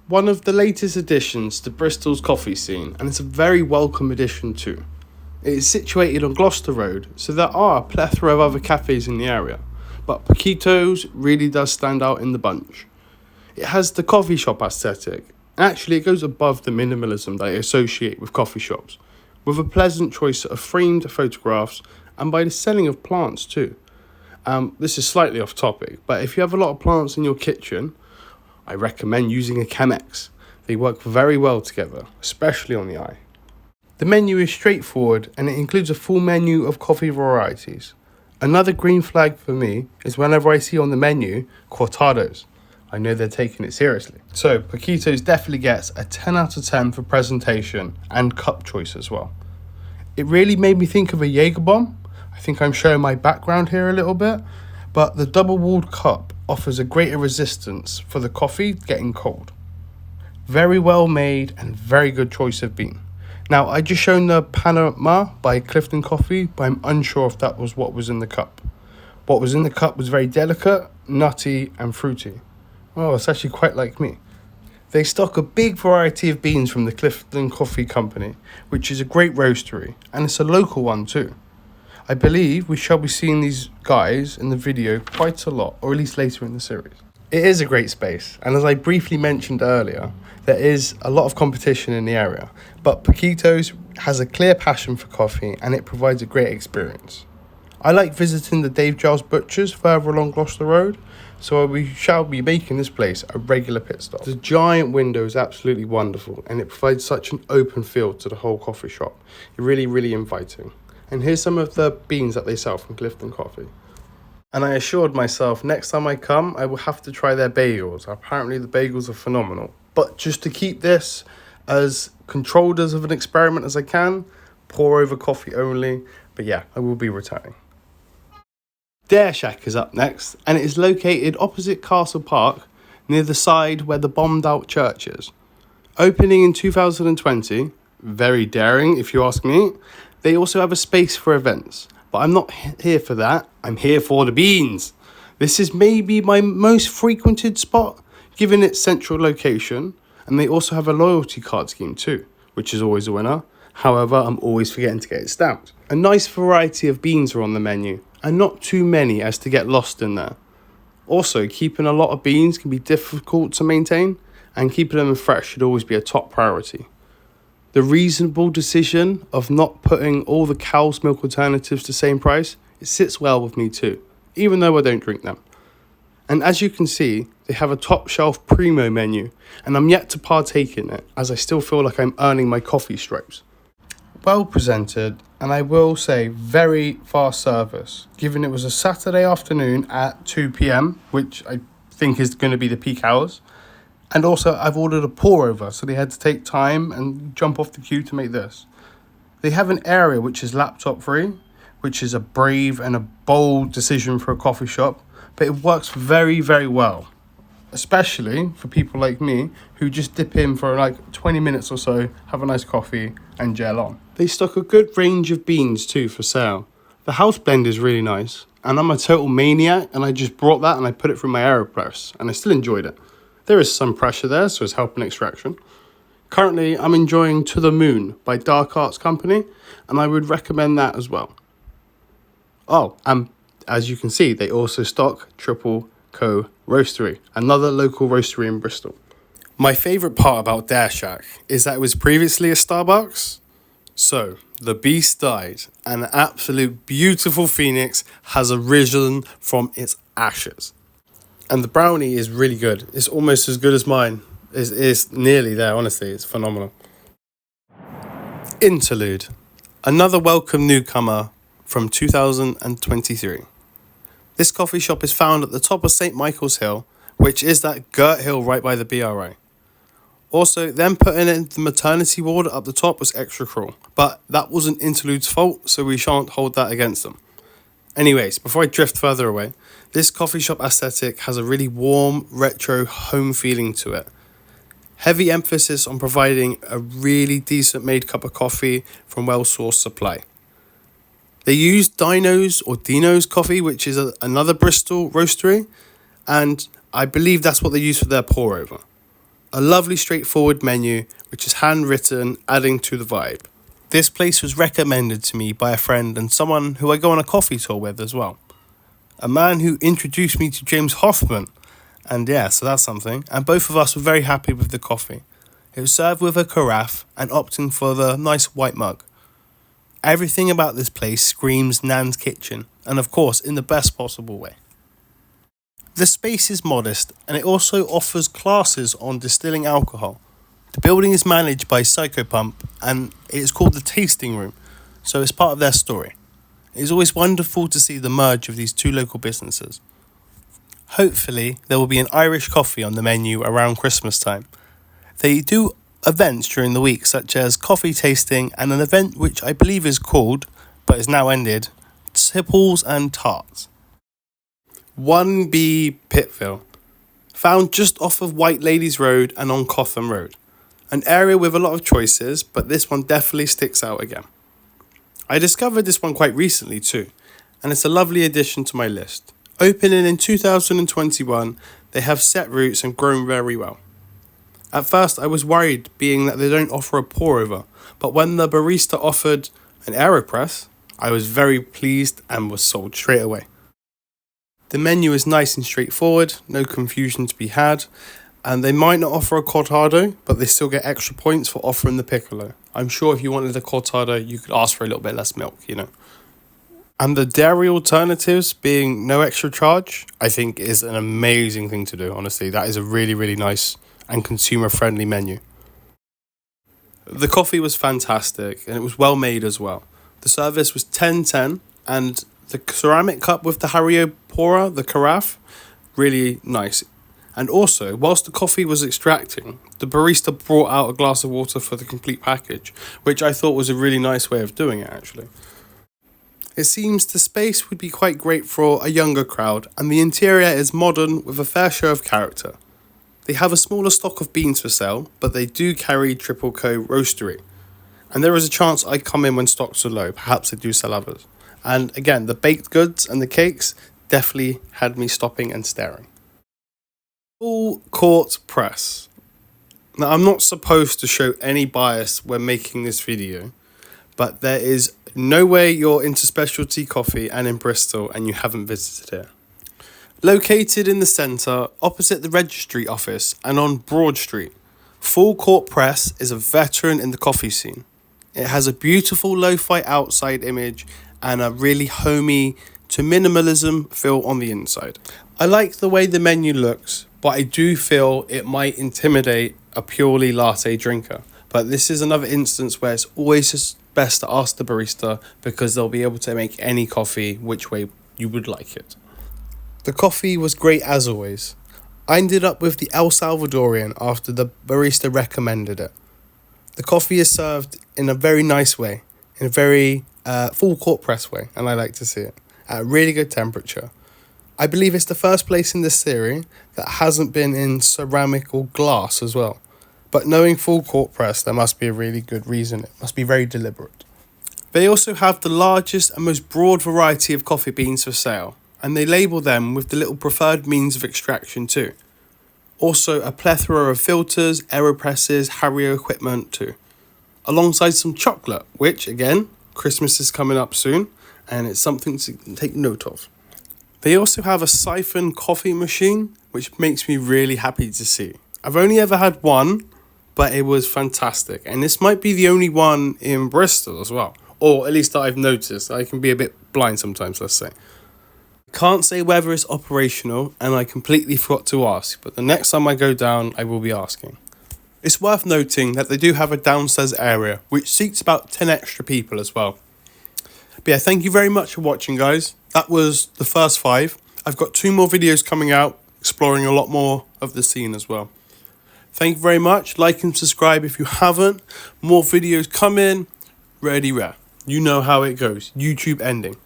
one of the latest additions to Bristol's coffee scene, and it's a very welcome addition too. It is situated on Gloucester Road, so there are a plethora of other cafes in the area, but Poquitos really does stand out in the bunch. It has the coffee shop aesthetic. Actually, it goes above the minimalism that I associate with coffee shops, with a pleasant choice of framed photographs and by the selling of plants too. This is slightly off topic, but if you have a lot of plants in your kitchen, I recommend using a Chemex. They work very well together, especially on the eye. The menu is straightforward and it includes a full menu of coffee varieties. Another green flag for me is whenever I see on the menu cortados. I know they're taking it seriously. So Poquitos definitely gets a 10 out of 10 for presentation and cup choice as well. It really made me think of a Jaeger bomb. I think I'm showing my background here a little bit, but the double-walled cup offers a greater resistance for the coffee getting cold. Very well made and very good choice of bean. Now, I just shown the Panama by Clifton Coffee, but I'm unsure if that was what was in the cup. What was in the cup was very delicate, nutty and fruity. Well, it's actually quite like me. They stock a big variety of beans from the Clifton Coffee Company, which is a great roastery, and it's a local one too. I believe we shall be seeing these guys in the video quite a lot, or at least later in the series. It is a great space, and as I briefly mentioned earlier, there is a lot of competition in the area, but Poquitos has a clear passion for coffee and it provides a great experience. I like visiting the Dave Giles Butchers further along Gloucester Road, so we shall be making this place a regular pit stop. The giant window is absolutely wonderful and it provides such an open feel to the whole coffee shop. Really, really inviting. And here's some of the beans that they sell from Clifton Coffee. And I assured myself next time I come, I will have to try their bagels. Apparently the bagels are phenomenal. But just to keep this as controlled as of an experiment as I can, pour over coffee only. But yeah, I will be returning. Dareshack is up next, and it is located opposite Castle Park, near the side where the bombed out church is. Opening in 2020, very daring if you ask me. They also have a space for events, but I'm not here for that, I'm here for the beans. This is maybe my most frequented spot, given its central location, and they also have a loyalty card scheme too, which is always a winner. However, I'm always forgetting to get it stamped. A nice variety of beans are on the menu, and not too many as to get lost in there. Also, keeping a lot of beans can be difficult to maintain, and keeping them fresh should always be a top priority. The reasonable decision of not putting all the cow's milk alternatives the same price, it sits well with me too, even though I don't drink them. And as you can see, they have a top shelf primo menu, and I'm yet to partake in it, as I still feel like I'm earning my coffee stripes. Well presented, and I will say very fast service, given it was a Saturday afternoon at 2 p.m, which I think is going to be the peak hours. And also I've ordered a pour over, so they had to take time and jump off the queue to make this. They have an area which is laptop free, which is a brave and a bold decision for a coffee shop, but it works very, very well. Especially for people like me who just dip in for like 20 minutes or so, have a nice coffee and gel on. They stock a good range of beans too for sale. The house blend is really nice, and I'm a total maniac, and I just brought that and I put it through my AeroPress, and I still enjoyed it. There is some pressure there, so it's helping extraction. Currently, I'm enjoying To The Moon by Dark Arts Company, and I would recommend that as well. Oh, and as you can see, they also stock Triple Co Roastery, another local roastery in Bristol. My favourite part about Dareshack is that it was previously a Starbucks. So, the beast died, and an absolute beautiful phoenix has arisen from its ashes. And the brownie is really good. It's almost as good as mine. It's nearly there, honestly. It's phenomenal. Interlude, another welcome newcomer from 2023. This coffee shop is found at the top of St. Michael's Hill, which is that girt hill right by the BRA. Also, them putting in the maternity ward up the top was extra cruel, but that wasn't Interlude's fault, so we shan't hold that against them. Anyways, before I drift further away, this coffee shop aesthetic has a really warm, retro, home feeling to it. Heavy emphasis on providing a really decent made cup of coffee from well-sourced supply. They use Dino's coffee, which is another Bristol roastery, and I believe that's what they use for their pour over. A lovely straightforward menu which is handwritten, adding to the vibe. This place was recommended to me by a friend and someone who I go on a coffee tour with as well. A man who introduced me to James Hoffman, and yeah, so that's something. And both of us were very happy with the coffee. It was served with a carafe and opting for the nice white mug. Everything about this place screams Nan's Kitchen, and of course in the best possible way. The space is modest and it also offers classes on distilling alcohol. The building is managed by Psychopump and it is called the Tasting Room, so it's part of their story. It is always wonderful to see the merge of these two local businesses. Hopefully there will be an Irish coffee on the menu around Christmas time. They do events during the week such as coffee tasting and an event which I believe is called, but is now ended, Tipples and Tarts. 1B Pitville, found just off of White Ladies Road and on Cotham Road. An area with a lot of choices, but this one definitely sticks out again. I discovered this one quite recently too, and it's a lovely addition to my list. Opening in 2021, they have set roots and grown very well. At first I was worried being that they don't offer a pour over, but when the barista offered an AeroPress, I was very pleased and was sold straight away. The menu is nice and straightforward, no confusion to be had, and they might not offer a cortado, but they still get extra points for offering the piccolo. I'm sure if you wanted a cortado, you could ask for a little bit less milk, And the dairy alternatives being no extra charge, I think is an amazing thing to do, honestly. That is a really, really nice and consumer-friendly menu. The coffee was fantastic, and it was well made as well. The service was 10-10, and the ceramic cup with the Hario pourer, the carafe, really nice. And also, whilst the coffee was extracting, the barista brought out a glass of water for the complete package, which I thought was a really nice way of doing it actually. It seems the space would be quite great for a younger crowd, and the interior is modern with a fair show of character. They have a smaller stock of beans for sale, but they do carry Triple Co roastery. And there is a chance I come in when stocks are low, perhaps they do sell others. And again, the baked goods and the cakes definitely had me stopping and staring. Full court press. Now, I'm not supposed to show any bias when making this video, but there is no way you're into specialty coffee and in Bristol and you haven't visited it. Located in the centre, opposite the registry office and on Broad Street, Full Court Press is a veteran in the coffee scene. It has a beautiful lo-fi outside image and a really homey to minimalism feel on the inside. I like the way the menu looks, but I do feel it might intimidate a purely latte drinker. But this is another instance where it's always just best to ask the barista because they'll be able to make any coffee which way you would like it. The coffee was great as always. I ended up with the El Salvadorian after the barista recommended it. The coffee is served in a very nice way, in a very full court press way, and I like to see it, at a really good temperature. I believe it's the first place in this series that hasn't been in ceramic or glass as well. But knowing full court press, there must be a really good reason. It must be very deliberate. They also have the largest and most broad variety of coffee beans for sale, and they label them with the little preferred means of extraction too. Also a plethora of filters, AeroPresses, Hario equipment too. Alongside some chocolate, which again, Christmas is coming up soon, and it's something to take note of. They also have a siphon coffee machine, which makes me really happy to see. I've only ever had one, but it was fantastic. And this might be the only one in Bristol as well. Or at least that I've noticed. I can be a bit blind sometimes, let's say. Can't say whether it's operational, and I completely forgot to ask. But the next time I go down, I will be asking. It's worth noting that they do have a downstairs area, which seats about 10 extra people as well. But yeah, thank you very much for watching, guys. That was the first 5. I've got 2 more videos coming out, exploring a lot more of the scene as well. Thank you very much. Like and subscribe if you haven't. More videos coming. Ready, rare. You know how it goes. YouTube ending.